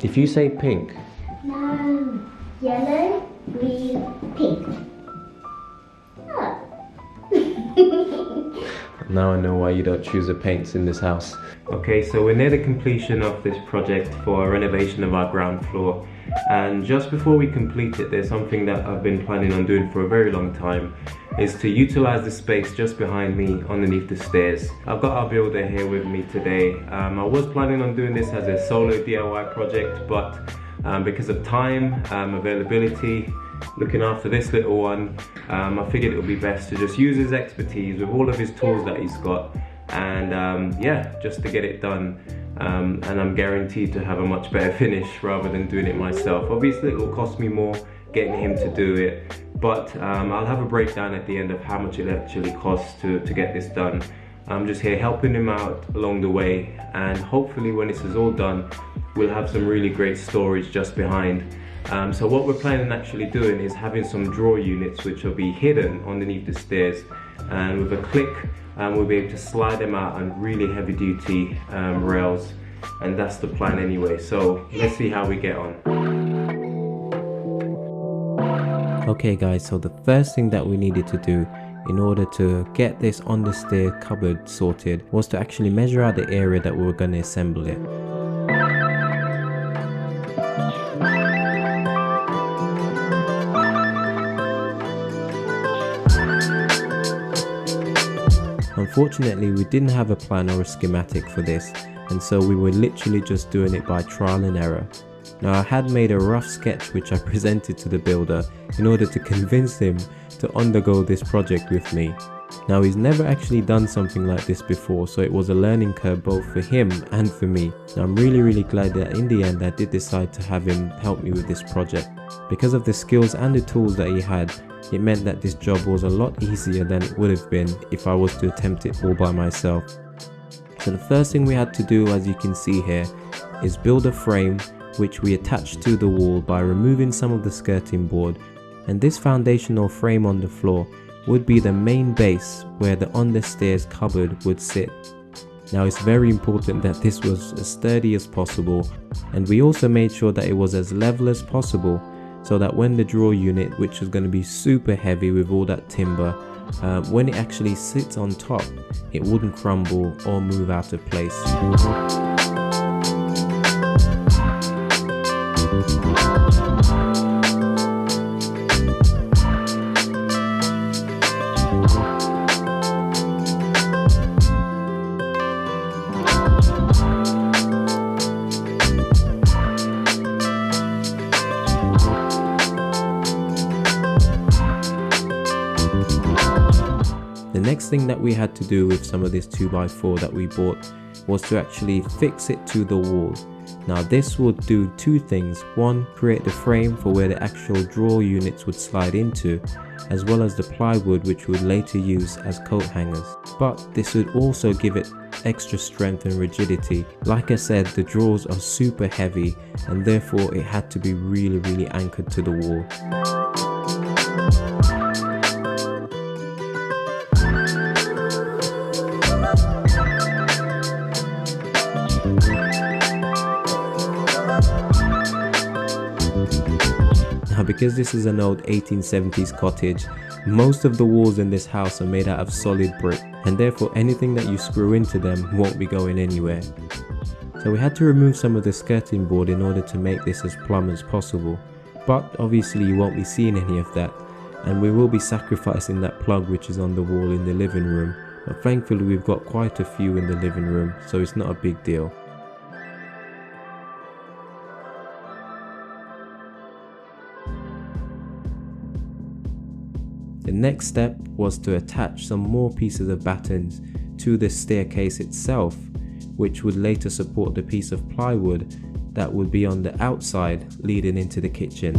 If you say pink. No. Yellow, green, pink. Oh. Now I know why you don't choose the paints in this house. Okay, so we're near the completion of this project for a renovation of our ground floor. And just before we complete it, there's something that I've been planning on doing for a very long time, is to utilize the space just behind me underneath the stairs. I've got our builder here with me today. I was planning on doing this as a solo DIY project, but because of time, availability, looking after this little one, I figured it would be best to just use his expertise with all of his tools that he's got, and yeah, just to get it done. And I'm guaranteed to have a much better finish rather than doing it myself. Obviously it will cost me more getting him to do it, but I'll have a breakdown at the end of how much it actually costs to get this done. I'm just here helping him out along the way, and hopefully when this is all done, we'll have some really great storage just behind. So what we're planning on actually doing is having some drawer units which will be hidden underneath the stairs, and with a click we'll be able to slide them out on really heavy duty rails, and that's the plan anyway. So let's see how we get on. Okay guys, so the first thing that we needed to do in order to get this on the stair cupboard sorted was to actually measure out the area that we were going to assemble it. Unfortunately, we didn't have a plan or a schematic for this, and so we were literally just doing it by trial and error. Now, I had made a rough sketch which I presented to the builder in order to convince him to undergo this project with me. Now, he's never actually done something like this before, so it was a learning curve both for him and for me. Now, I'm really glad that in the end I did decide to have him help me with this project. Because of the skills and the tools that he had, it meant that this job was a lot easier than it would have been if I was to attempt it all by myself. So the first thing we had to do, as you can see here, is build a frame which we attached to the wall by removing some of the skirting board, and this foundational frame on the floor would be the main base where the on the stairs cupboard would sit. Now, it's very important that this was as sturdy as possible, and we also made sure that it was as level as possible, so that when the drawer unit, which was going to be super heavy with all that timber, when it actually sits on top, it wouldn't crumble or move out of place. The next thing that we had to do with some of this 2x4 that we bought was to actually fix it to the wall. Now, this would do two things. One, create the frame for where the actual drawer units would slide into, as well as the plywood which we would later use as coat hangers. But this would also give it extra strength and rigidity. Like I said, the drawers are super heavy, and therefore it had to be really anchored to the wall. Now, because this is an old 1870s cottage, most of the walls in this house are made out of solid brick, and therefore anything that you screw into them won't be going anywhere. So we had to remove some of the skirting board in order to make this as plumb as possible, but obviously you won't be seeing any of that, and we will be sacrificing that plug which is on the wall in the living room, but thankfully we've got quite a few in the living room, so it's not a big deal. The next step was to attach some more pieces of battens to the staircase itself, which would later support the piece of plywood that would be on the outside leading into the kitchen.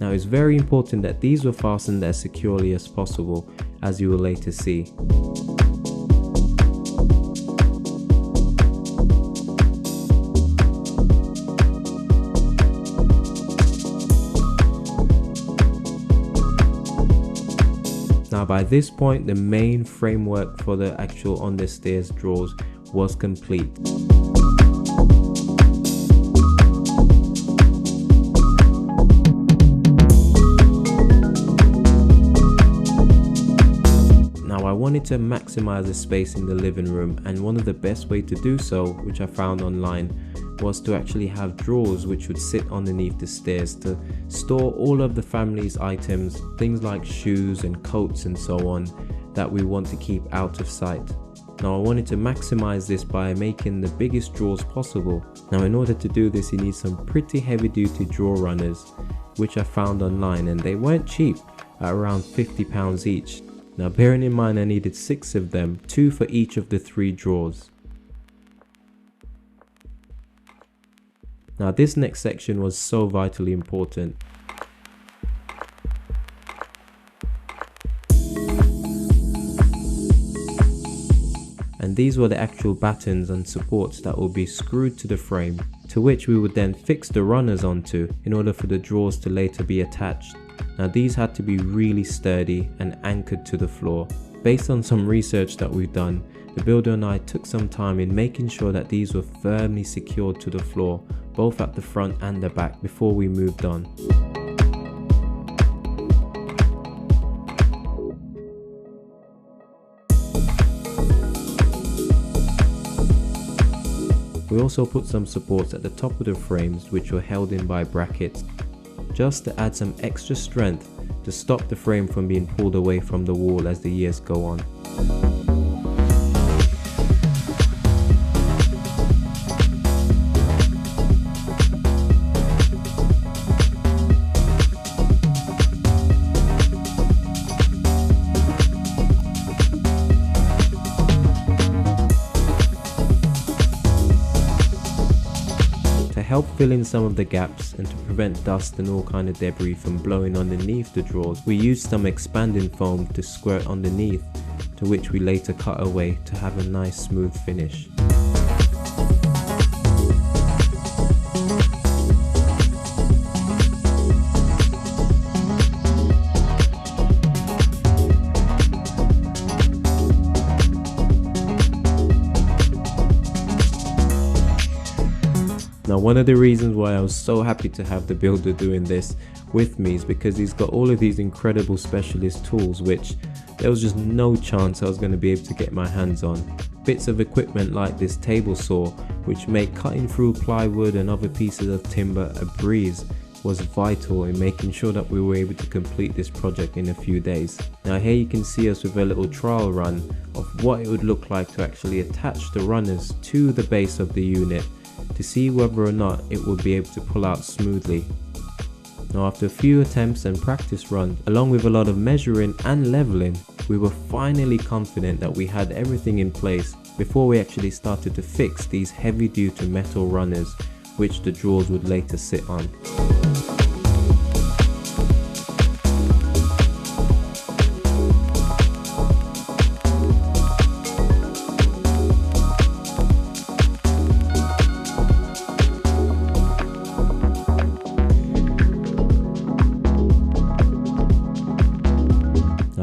Now, it's very important that these were fastened as securely as possible, as you will later see. by this point, the main framework for the actual on the stairs drawers was complete. Now I wanted to maximize the space in the living room, and one of the best way to do so, which I found online, was to actually have drawers which would sit underneath the stairs to store all of the family's items, things like shoes and coats and so on, that we want to keep out of sight. Now I wanted to maximize this by making the biggest drawers possible. Now in order to do this, you need some pretty heavy duty drawer runners, which I found online, and they weren't cheap, at around £50 each. Now bearing in mind I needed 6 of them, 2 for each of the 3 drawers. Now this next section was so vitally important. And these were the actual battens and supports that will be screwed to the frame, to which we would then fix the runners onto in order for the drawers to later be attached. Now these had to be really sturdy and anchored to the floor. Based on some research that we've done, the builder and I took some time in making sure that these were firmly secured to the floor, both at the front and the back, before we moved on. We also put some supports at the top of the frames, which were held in by brackets, just to add some extra strength to stop the frame from being pulled away from the wall as the years go on. To help fill in some of the gaps and to prevent dust and all kind of debris from blowing underneath the drawers, we used some expanding foam to squirt underneath, to which we later cut away to have a nice smooth finish. Now one of the reasons why I was so happy to have the builder doing this with me is because he's got all of these incredible specialist tools which there was just no chance I was going to be able to get my hands on. Bits of equipment like this table saw, which make cutting through plywood and other pieces of timber a breeze, was vital in making sure that we were able to complete this project in a few days. Now here you can see us with a little trial run of what it would look like to actually attach the runners to the base of the unit, to see whether or not it would be able to pull out smoothly. Now after a few attempts and practice runs, along with a lot of measuring and leveling, we were finally confident that we had everything in place before we actually started to fix these heavy duty metal runners which the drawers would later sit on.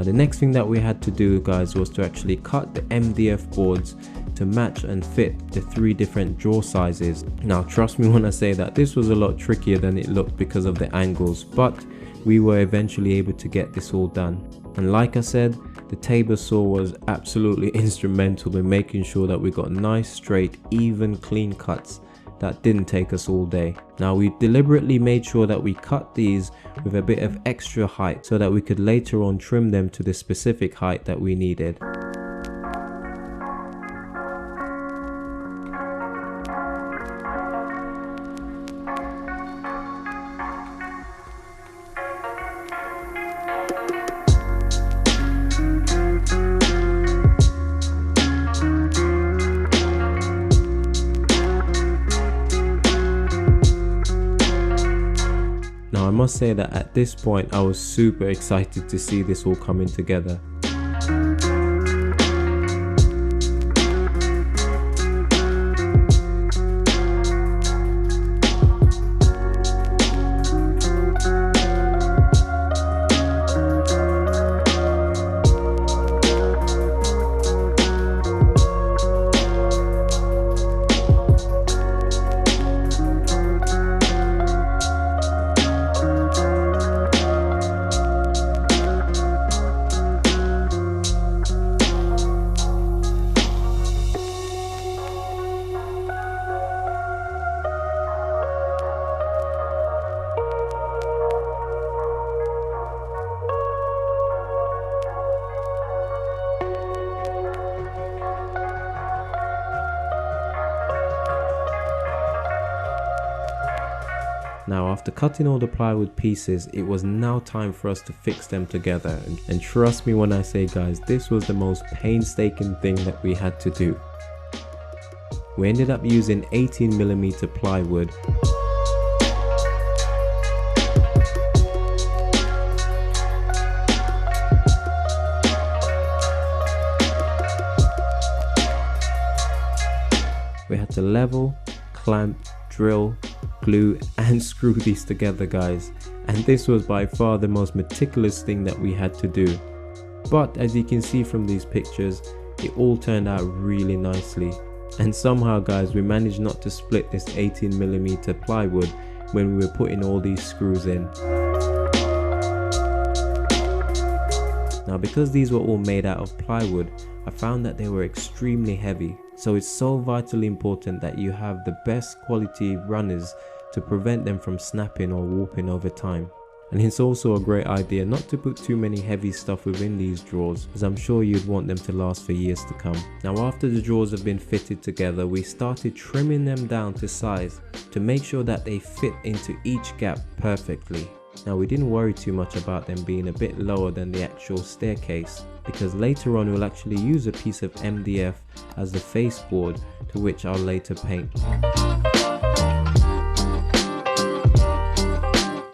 The next thing that we had to do, guys, was to actually cut the MDF boards to match and fit the 3 different drawer sizes. Now trust me when I say that this was a lot trickier than it looked because of the angles, but we were eventually able to get this all done. And like I said, the table saw was absolutely instrumental in making sure that we got nice, straight, even, clean cuts that didn't take us all day. Now we deliberately made sure that we cut these with a bit of extra height so that we could later on trim them to the specific height that we needed. Now I must say that at this point I was super excited to see this all coming together. Now after cutting all the plywood pieces, it was now time for us to fix them together, and trust me when I say guys, this was the most painstaking thing that we had to do. We ended up using 18mm plywood. We had to level, clamp, drill, glue and screw these together guys, and this was by far the most meticulous thing that we had to do. But as you can see from these pictures, it all turned out really nicely, and somehow guys we managed not to split this 18mm plywood when we were putting all these screws in. Now because these were all made out of plywood, I found that they were extremely heavy, so it's so vitally important that you have the best quality runners to prevent them from snapping or warping over time. And it's also a great idea not to put too many heavy stuff within these drawers, as I'm sure you'd want them to last for years to come. Now after the drawers have been fitted together, we started trimming them down to size to make sure that they fit into each gap perfectly. Now we didn't worry too much about them being a bit lower than the actual staircase, because later on we'll actually use a piece of MDF as the face board, to which I'll later paint.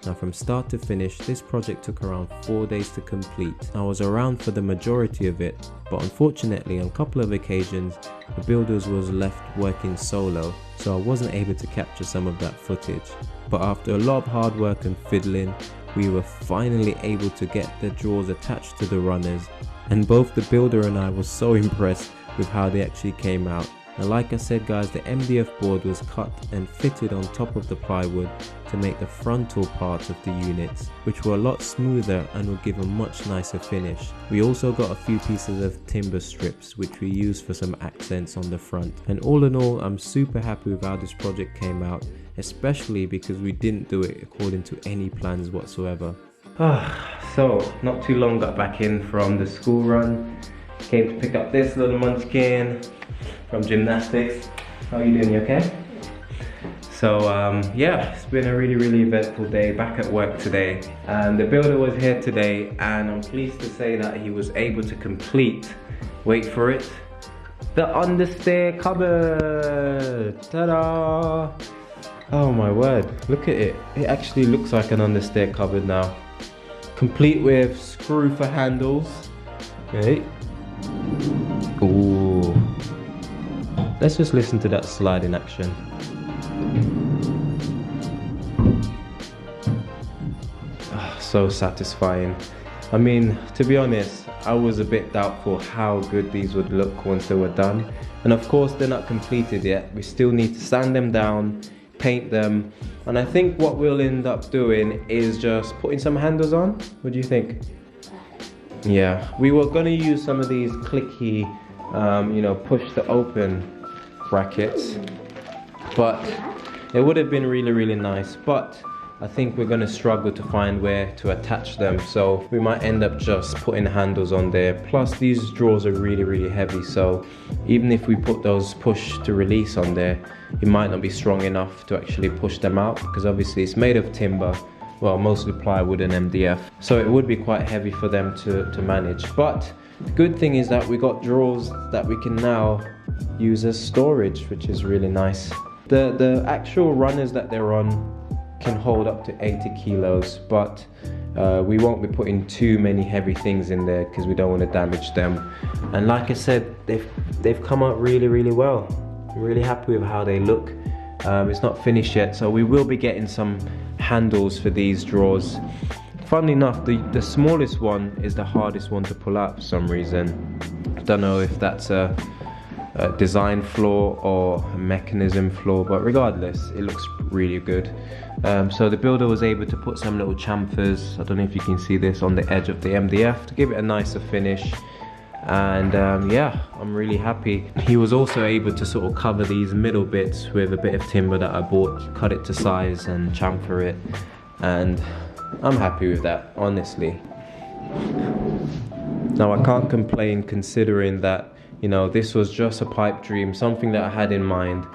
Now from start to finish, this project took around 4 days to complete. I was around for the majority of it, but unfortunately on a couple of occasions the builders was left working solo, so I wasn't able to capture some of that footage. But after a lot of hard work and fiddling, we were finally able to get the drawers attached to the runners, and both the builder and I were so impressed with how they actually came out. Now like I said guys, the MDF board was cut and fitted on top of the plywood to make the frontal parts of the units, which were a lot smoother and would give a much nicer finish. We also got a few pieces of timber strips which we used for some accents on the front, and all in all I'm super happy with how this project came out, especially because we didn't do it according to any plans whatsoever. So not too long got back in from the school run, came to pick up this little munchkin from gymnastics. How are you doing, you okay? So yeah, it's been a really eventful day, back at work today, and the builder was here today, and I'm pleased to say that he was able to complete, wait for it, the understair cupboard. Ta-da! Oh my word, look at it, it actually looks like an understair cupboard now, complete with screw for handles. Okay. Ooh. Let's just listen to that slide in action. Oh, so satisfying. I mean, to be honest, I was a bit doubtful how good these would look once they were done. And of course, they're not completed yet. We still need to sand them down, paint them. And I think what we'll end up doing is just putting some handles on. What do you think? Yeah, we were going to use some of these clicky, you know, push to open brackets, but it would have been really nice, but I think we're going to struggle to find where to attach them, so we might end up just putting handles on there. Plus these drawers are really heavy, so even if we put those push to release on there, it might not be strong enough to actually push them out, because obviously it's made of timber, well mostly plywood and MDF, so it would be quite heavy for them to manage. But the good thing is that we got drawers that we can now use as storage, which is really nice. The actual runners that they're on can hold up to 80 kilos, but we won't be putting too many heavy things in there because we don't want to damage them. And like I said, they've come out really well. I'm really happy with how they look. It's not finished yet, so we will be getting some handles for these drawers. Funnily enough, the smallest one is the hardest one to pull out for some reason. I don't know if that's a design flaw or a mechanism flaw, but regardless, it looks really good. So the builder was able to put some little chamfers, I don't know if you can see this, on the edge of the MDF to give it a nicer finish. And yeah, I'm really happy. He was also able to sort of cover these middle bits with a bit of timber that I bought, cut it to size and chamfer it, and I'm happy with that, honestly. Now I can't complain, considering that, you know, this was just a pipe dream, something that I had in mind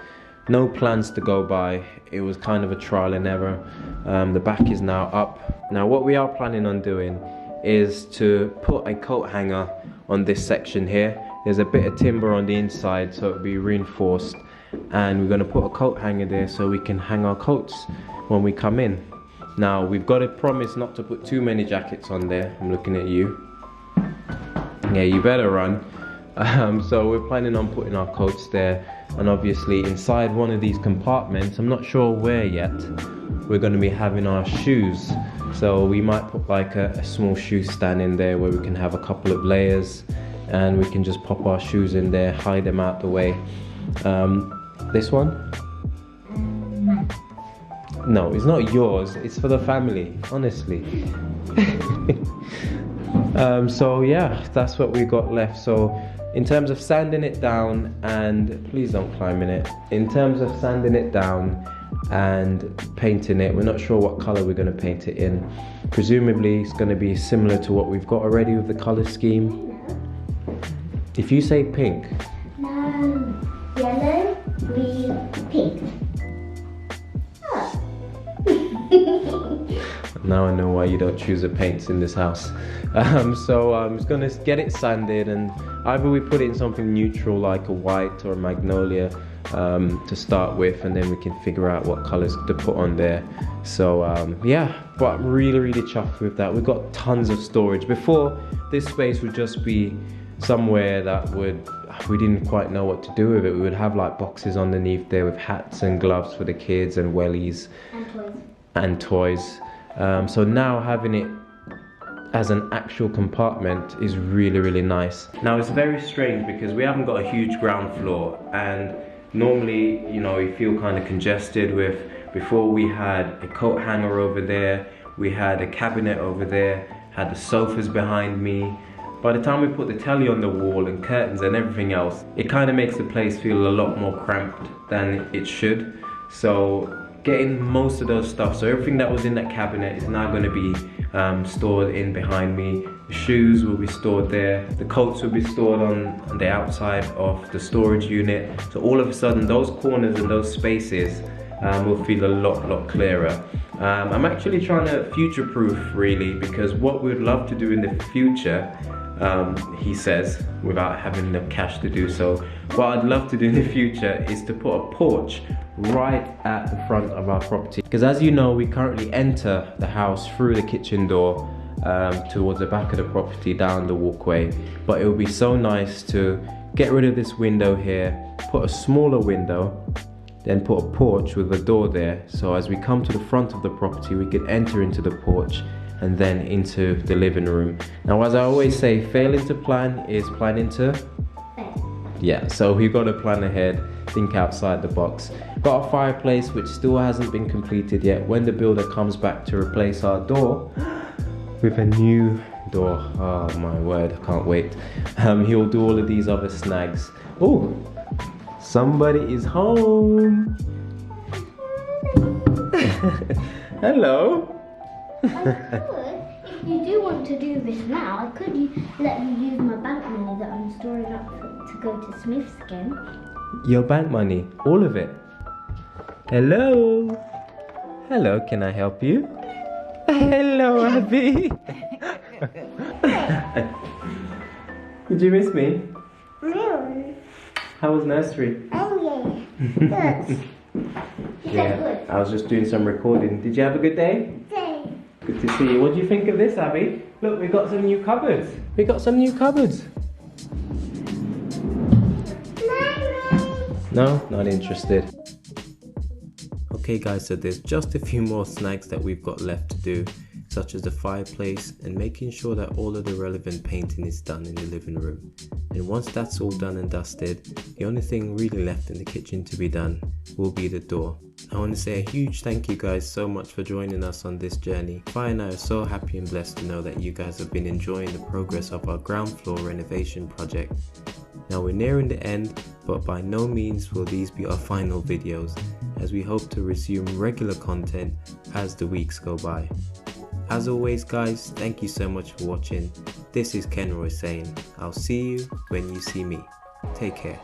no plans to go by. It was kind of a trial and error. The back is now up. Now what we are planning on doing is to put a coat hanger on this section here. There's a bit of timber on the inside, so it'll be reinforced, and we're going to put a coat hanger there so we can hang our coats when we come in. Now we've got to promise not to put too many jackets on there. I'm looking at you. Yeah, you better run. So we're planning on putting our coats there, and obviously inside one of these compartments, I'm not sure where yet, we're going to be having our shoes. So we might put like a small shoe stand in there where we can have a couple of layers, and we can just pop our shoes in there, hide them out the way. This one? No, it's not yours, it's for the family, honestly. So yeah, that's what we got left. So in terms of sanding it down, and please don't climb in it. In terms of sanding it down and painting it, we're not sure what color we're going to paint it in. Presumably it's going to be similar to what we've got already with the color scheme. If you say pink. No, yellow, green, pink. Oh. Now I know why you don't choose the paints in this house. So I'm just gonna get it sanded, and either we put it in something neutral like a white or a magnolia to start with, and then we can figure out what colors to put on there. So yeah, but I'm really chuffed with that. We've got tons of storage. Before, this space would just be somewhere that we didn't quite know what to do with it. We would have like boxes underneath there with hats and gloves for the kids and wellies and toys. So now having it as an actual compartment is really nice. Now it's very strange because we haven't got a huge ground floor, and normally, you know, you feel kind of congested with, before we had a coat hanger over there, we had a cabinet over there, had the sofas behind me. By the time we put the telly on the wall and curtains and everything else, it kind of makes the place feel a lot more cramped than it should. So getting most of those stuff, so everything that was in that cabinet is now going to be stored in behind me. The shoes will be stored there. The coats will be stored on the outside of the storage unit. So all of a sudden those corners and those spaces will feel a lot clearer. I'm actually trying to future-proof really, because what we'd love to do in the future, he says, without having the cash to do so, what I'd love to do in the future is to put a porch right at the front of our property. Because as you know, we currently enter the house through the kitchen door towards the back of the property, down the walkway. But it would be so nice to get rid of this window here, put a smaller window, then put a porch with a door there. So as we come to the front of the property, we could enter into the porch and then into the living room. Now, as I always say, failing to plan is planning to fail. Yeah, so we've got to plan ahead, think outside the box. Got a fireplace which still hasn't been completed yet. When the builder comes back to replace our door with a new door, oh my word, I can't wait. He'll do all of these other snags. Oh, somebody is home. Hello. I could, if you do want to do this now, I could let you use my bank money that I'm storing up to go to Smith's again. Your bank money, all of it. Hello. Hello, can I help you? Hello, Abby. Did you miss me? Really? How was nursery? Oh yeah. Good. Yeah, I was just doing some recording. Did you have a good day? Good to see you. What do you think of this, Abby? Look, we got some new cupboards. We got some new cupboards. No, not interested. Okay guys, so there's just a few more snags that we've got left to do, such as the fireplace and making sure that all of the relevant painting is done in the living room. And once that's all done and dusted, the only thing really left in the kitchen to be done will be the door. I want to say a huge thank you guys so much for joining us on this journey. Fi and I are so happy and blessed to know that you guys have been enjoying the progress of our ground floor renovation project. Now we're nearing the end, but by no means will these be our final videos, as we hope to resume regular content as the weeks go by. As always guys, thank you so much for watching. This is Kenroy saying, I'll see you when you see me. Take care.